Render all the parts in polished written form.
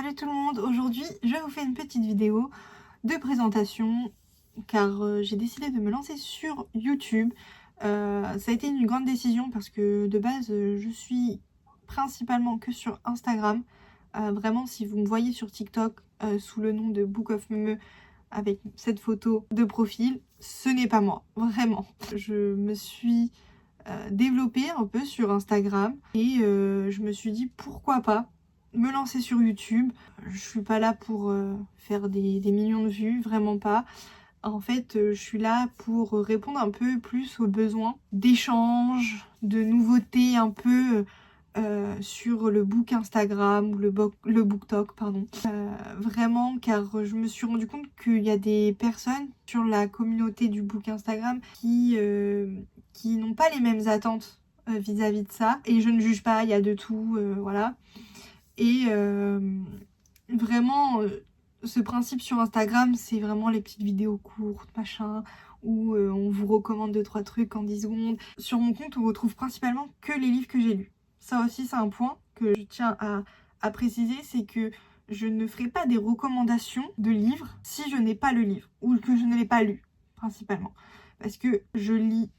Salut tout le monde, aujourd'hui je vous fais une petite vidéo de présentation car j'ai décidé de me lancer sur YouTube. Ça a été une grande décision parce que de base je suis principalement que sur Instagram. Vraiment si vous me voyez sur TikTok sous le nom de Book of Meme avec cette photo de profil, ce n'est pas moi, vraiment. Je me suis développée un peu sur Instagram et je me suis dit pourquoi pas me lancer sur YouTube. Je suis pas là pour faire des millions de vues, vraiment pas. En fait, je suis là pour répondre un peu plus aux besoins d'échanges, de nouveautés un peu sur le book Instagram ou le BookTok, pardon. Vraiment, car je me suis rendu compte qu'il y a des personnes sur la communauté du book Instagram qui n'ont pas les mêmes attentes vis-à-vis de ça. Et je ne juge pas, il y a de tout, voilà. Et vraiment, ce principe sur Instagram, c'est vraiment les petites vidéos courtes, machin, où on vous recommande 2-3 trucs en 10 secondes. Sur mon compte, on retrouve principalement que les livres que j'ai lus. Ça aussi, c'est un point que je tiens à préciser, c'est que je ne ferai pas des recommandations de livres si je n'ai pas le livre, ou que je ne l'ai pas lu, principalement. Parce que je lis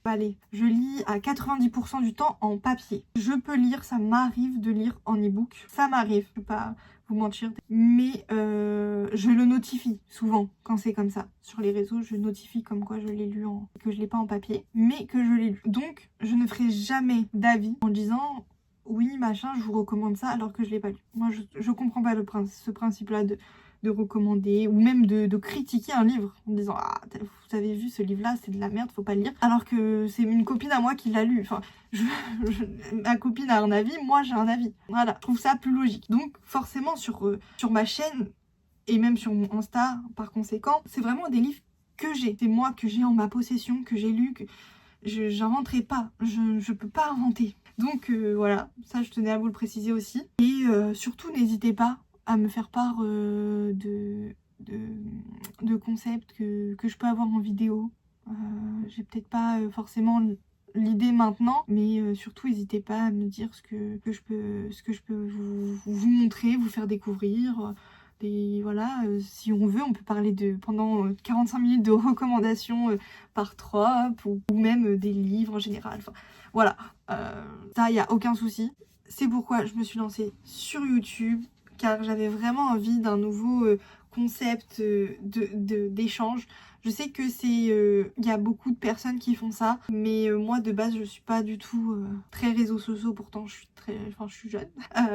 à 90% du temps en papier. Je peux lire, ça m'arrive de lire en e-book. Ça m'arrive, je peux pas vous mentir. Mais je le notifie souvent quand c'est comme ça. Sur les réseaux, je notifie comme quoi je l'ai lu, que je l'ai pas en papier, mais que je l'ai lu. Donc, je ne ferai jamais d'avis en disant oui, machin, je vous recommande ça alors que je l'ai pas lu. Moi, je comprends pas ce principe-là de recommander ou même de critiquer un livre en disant ah vous avez vu ce livre là c'est de la merde, faut pas le lire, alors que c'est une copine à moi qui l'a lu. Enfin ma copine a un avis, moi j'ai un avis, voilà, je trouve ça plus logique. Donc forcément sur ma chaîne et même sur mon Insta par conséquent, c'est vraiment des livres que j'ai, c'est moi que j'ai en ma possession, que j'ai lu, que j'inventerai pas, je peux pas inventer. Donc voilà, ça je tenais à vous le préciser aussi. Et surtout n'hésitez pas à me faire part de concepts que je peux avoir en vidéo. J'ai peut-être pas forcément l'idée maintenant, mais surtout n'hésitez pas à me dire ce que je peux vous montrer, vous faire découvrir. Voilà, si on veut, on peut parler pendant 45 minutes de recommandations par trope ou même des livres en général. Enfin, voilà, ça, il n'y a aucun souci. C'est pourquoi je me suis lancée sur YouTube, car j'avais vraiment envie d'un nouveau concept d'échange. Je sais que il y a beaucoup de personnes qui font ça, mais moi de base je suis pas du tout très réseaux sociaux, pourtant je suis jeune,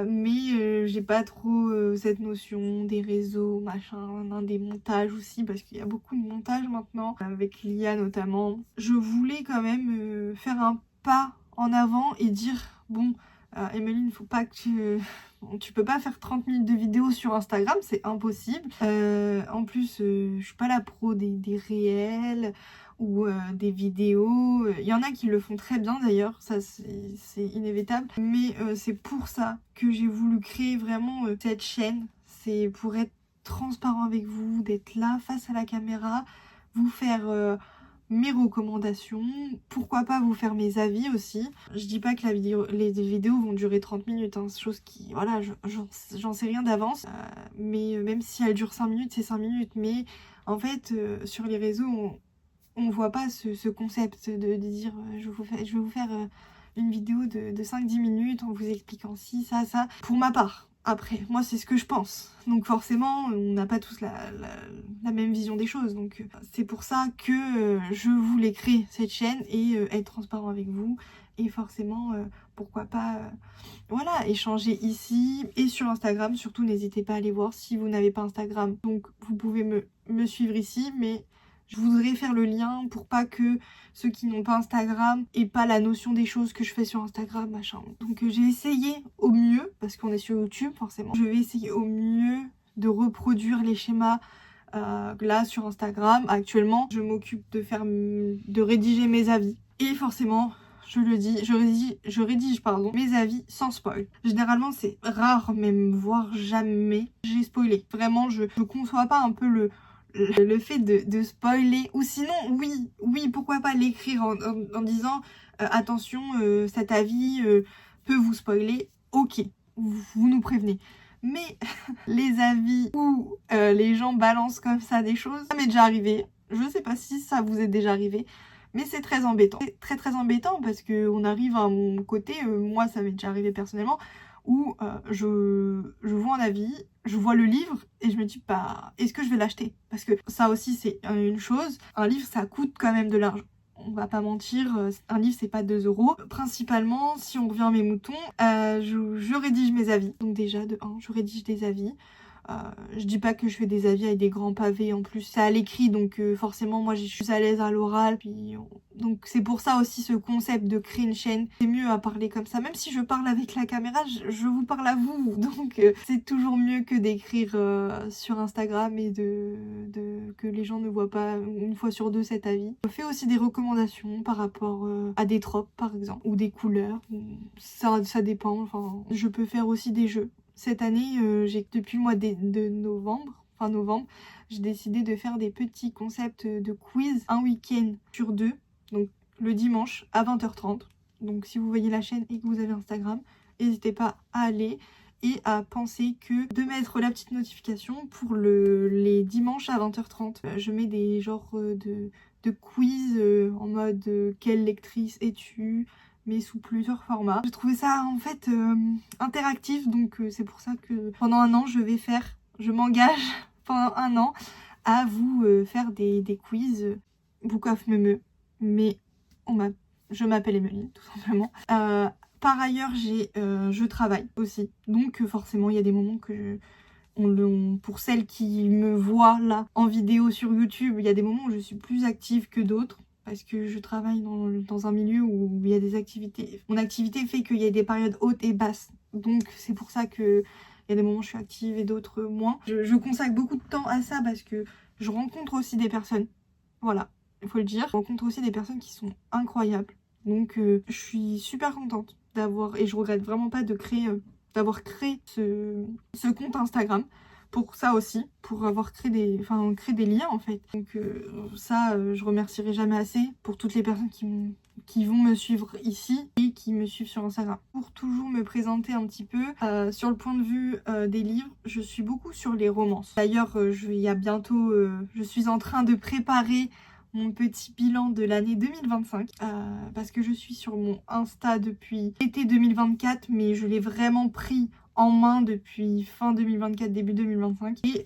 mais j'ai pas trop cette notion des réseaux, machin, des montages aussi, parce qu'il y a beaucoup de montages maintenant, avec l'IA notamment. Je voulais quand même faire un pas en avant et dire bon, Emeline, faut pas que tu peux pas faire 30 minutes de vidéo sur Instagram, c'est impossible. En plus, je suis pas la pro des réels ou des vidéos. Il y en a qui le font très bien d'ailleurs, ça c'est inévitable. Mais c'est pour ça que j'ai voulu créer vraiment cette chaîne. C'est pour être transparent avec vous, d'être là face à la caméra, vous faire mes recommandations, pourquoi pas vous faire mes avis aussi. Je dis pas que les vidéos vont durer 30 minutes, hein, chose qui, voilà, j'en sais rien d'avance, mais même si elle dure 5 minutes, c'est 5 minutes, mais en fait, sur les réseaux, on voit pas ce concept de dire je vais vous faire une vidéo de 5-10 minutes en vous expliquant ci, ça, pour ma part. Après, moi c'est ce que je pense. Donc forcément, on n'a pas tous la même vision des choses. Donc c'est pour ça que je voulais créer cette chaîne et être transparent avec vous. Et forcément, pourquoi pas voilà, échanger ici et sur Instagram. Surtout, n'hésitez pas à aller voir si vous n'avez pas Instagram. Donc vous pouvez me suivre ici, mais je voudrais faire le lien pour pas que ceux qui n'ont pas Instagram aient pas la notion des choses que je fais sur Instagram, machin. Donc j'ai essayé au mieux, parce qu'on est sur YouTube forcément, je vais essayer au mieux de reproduire les schémas là sur Instagram. Actuellement, je m'occupe de rédiger mes avis. Et forcément, je le dis, je rédige pardon, mes avis sans spoil. Généralement, c'est rare, même voire jamais, j'ai spoilé. Vraiment, je conçois pas un peu le fait de spoiler, ou sinon oui pourquoi pas l'écrire en disant attention cet avis peut vous spoiler, ok, vous nous prévenez, Mais les avis où les gens balancent comme ça des choses, ça m'est déjà arrivé. Je sais pas si ça vous est déjà arrivé, mais c'est très embêtant. C'est très très embêtant parce qu'on arrive à un côté, moi ça m'est déjà arrivé personnellement, où je vois un avis, je vois le livre et je me dis bah est-ce que je vais l'acheter? Parce que ça aussi c'est une chose, un livre ça coûte quand même de l'argent. On va pas mentir, un livre c'est pas 2 euros. Principalement, si on revient à mes moutons, je rédige mes avis. Donc déjà, de 1, je rédige des avis. Je dis pas que je fais des avis avec des grands pavés, en plus c'est à l'écrit, donc forcément moi je suis à l'aise à l'oral. Donc c'est pour ça aussi ce concept de créer une chaîne. C'est mieux à parler comme ça, même si je parle avec la caméra, je vous parle à vous. Donc c'est toujours mieux que d'écrire sur Instagram et que les gens ne voient pas une fois sur deux cet avis. Je fais aussi des recommandations par rapport à des tropes par exemple, ou des couleurs. Ça dépend, enfin je peux faire aussi des jeux. Cette année, depuis le mois de novembre, j'ai décidé de faire des petits concepts de quiz un week-end sur 2, donc le dimanche à 20h30. Donc si vous voyez la chaîne et que vous avez Instagram, n'hésitez pas à aller et à penser que de mettre la petite notification pour les dimanches à 20h30. Je mets des genres de quiz en mode quelle lectrice es-tu, mais sous plusieurs formats. J'ai trouvé ça en fait interactif, donc c'est pour ça que pendant un an je m'engage pendant un an à vous faire des quiz Book of Meme, mais je m'appelle Emeline tout simplement. Par ailleurs je travaille aussi, donc forcément il y a des moments que pour celles qui me voient là en vidéo sur YouTube, il y a des moments où je suis plus active que d'autres. Parce que je travaille dans un milieu où il y a des activités. Mon activité fait qu'il y a des périodes hautes et basses. Donc c'est pour ça qu'il y a des moments où je suis active et d'autres moins. Je consacre beaucoup de temps à ça parce que je rencontre aussi des personnes. Voilà, il faut le dire. Je rencontre aussi des personnes qui sont incroyables. Donc je suis super contente d'avoir... Et je regrette vraiment pas d'avoir créé ce compte Instagram. Pour ça aussi, pour avoir créé des liens en fait. Donc ça, je remercierai jamais assez pour toutes les personnes qui vont me suivre ici et qui me suivent sur Instagram. Pour toujours me présenter un petit peu, sur le point de vue des livres, je suis beaucoup sur les romances. D'ailleurs, je suis en train de préparer mon petit bilan de l'année 2025 parce que je suis sur mon Insta depuis été 2024, mais je l'ai vraiment pris en main depuis fin 2024, début 2025. Et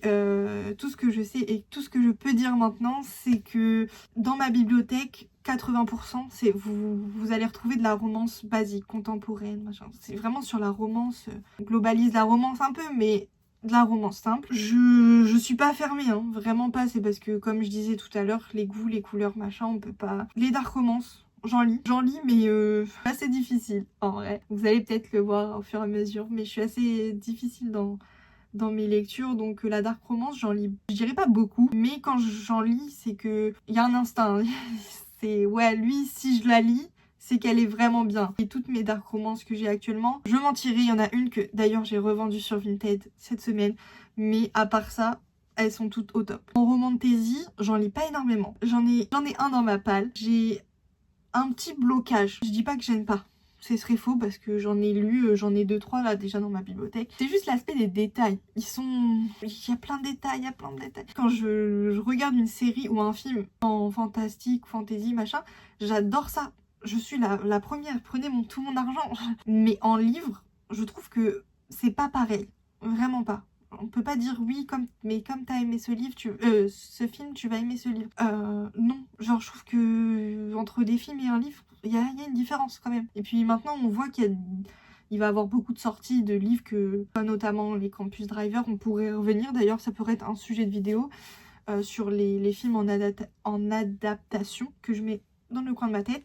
tout ce que je sais et tout ce que je peux dire maintenant, c'est que dans ma bibliothèque, 80% c'est vous allez retrouver de la romance basique, contemporaine, machin. C'est vraiment sur la romance, on globalise la romance un peu, mais de la romance simple. Je suis pas fermée, hein, vraiment pas. C'est parce que, comme je disais tout à l'heure, les goûts, les couleurs, machin, on peut pas... Les dark romances, j'en lis, mais assez difficile en vrai. Vous allez peut-être le voir au fur et à mesure, mais je suis assez difficile dans mes lectures, donc la dark romance, j'en lis, je dirais pas beaucoup, mais quand j'en lis, c'est que il y a un instinct. C'est ouais, lui, si je la lis, c'est qu'elle est vraiment bien. Et toutes mes dark romances que j'ai actuellement, je mentirais, il y en a une que d'ailleurs j'ai revendue sur Vinted cette semaine, mais à part ça, elles sont toutes au top. En romantasy, j'en lis pas énormément. J'en ai un dans ma palle. J'ai un petit blocage. Je dis pas que j'aime pas. Ce serait faux parce que j'en ai lu, j'en ai 2-3 là déjà dans ma bibliothèque. C'est juste l'aspect des détails. Il y a plein de détails, il y a plein de détails. Quand je regarde une série ou un film en fantastique, fantasy, machin, j'adore ça. Je suis la première, prenez tout mon argent. Mais en livre, je trouve que c'est pas pareil. Vraiment pas. On peut pas dire oui, mais comme t'as aimé ce livre, ce film, tu vas aimer ce livre. Non, genre je trouve que entre des films et un livre, il y a une différence quand même. Et puis maintenant, on voit qu'il va y avoir beaucoup de sorties de livres notamment les Campus Driver, on pourrait revenir. D'ailleurs, ça pourrait être un sujet de vidéo sur les films en adaptation que je mets dans le coin de ma tête.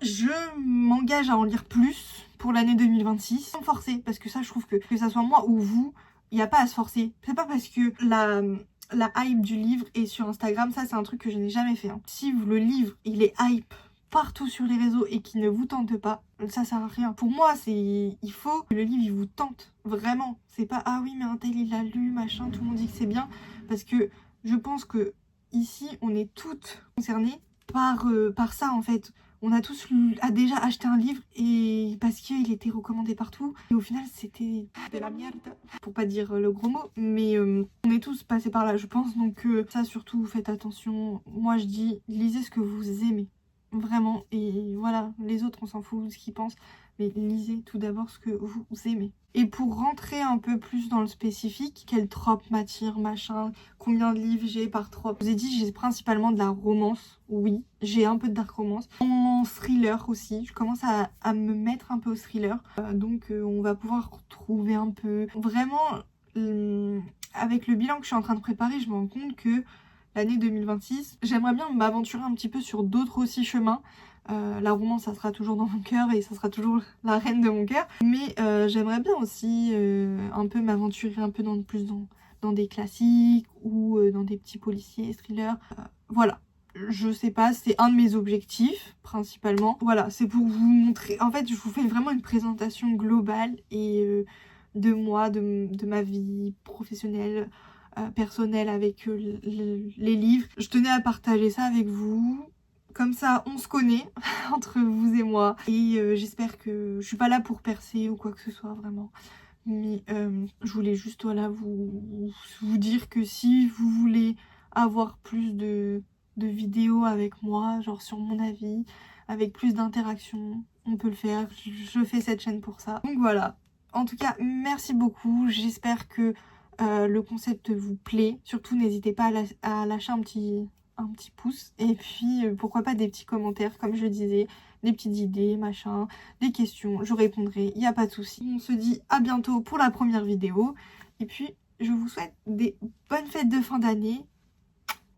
Je m'engage à en lire plus pour l'année 2026, sans forcer, parce que ça, je trouve que ça soit moi ou vous, il n'y a pas à se forcer. C'est pas parce que la hype du livre est sur Instagram, ça c'est un truc que je n'ai jamais fait. Hein. Si le livre, il est hype partout sur les réseaux et qu'il ne vous tente pas, ça sert à rien. Pour moi, il faut que le livre, il vous tente, vraiment. C'est pas, ah oui, mais un tel, il l'a lu, machin, tout le monde dit que c'est bien. Parce que je pense que ici, on est toutes concernées par ça, en fait. on a tous a déjà acheté un livre et parce qu'il était recommandé partout. Et au final, c'était de la merde, pour pas dire le gros mot. Mais on est tous passés par là, je pense. Donc ça, surtout, faites attention. Moi, je dis, lisez ce que vous aimez. Vraiment. Et voilà, les autres, on s'en fout de ce qu'ils pensent. Mais lisez tout d'abord ce que vous aimez. Et pour rentrer un peu plus dans le spécifique, quelle trope m'attire, machin, combien de livres j'ai par trope. Je vous ai dit, j'ai principalement de la romance, oui, j'ai un peu de dark romance. En thriller aussi, je commence à me mettre un peu au thriller. Donc on va pouvoir retrouver un peu... Vraiment, avec le bilan que je suis en train de préparer, je me rends compte que l'année 2026, j'aimerais bien m'aventurer un petit peu sur d'autres aussi chemins. La romance, ça sera toujours dans mon cœur et ça sera toujours la reine de mon cœur. Mais j'aimerais bien aussi un peu m'aventurer un peu dans des classiques ou dans des petits policiers, thrillers. Voilà, je sais pas, c'est un de mes objectifs principalement. Voilà, c'est pour vous montrer. En fait, je vous fais vraiment une présentation globale et de moi, de ma vie professionnelle, personnelle avec les livres. Je tenais à partager ça avec vous. Comme ça, on se connaît entre vous et moi. Et j'espère que je suis pas là pour percer ou quoi que ce soit, vraiment. Mais je voulais juste, voilà, vous dire que si vous voulez avoir plus de vidéos avec moi, genre sur mon avis, avec plus d'interactions, on peut le faire. Je fais cette chaîne pour ça. Donc voilà. En tout cas, merci beaucoup. J'espère que le concept vous plaît. Surtout, n'hésitez pas à lâcher un petit pouce et puis pourquoi pas des petits commentaires comme je le disais, des petites idées, machin, des questions, je répondrai, il n'y a pas de souci. On se dit à bientôt pour la première vidéo et puis je vous souhaite des bonnes fêtes de fin d'année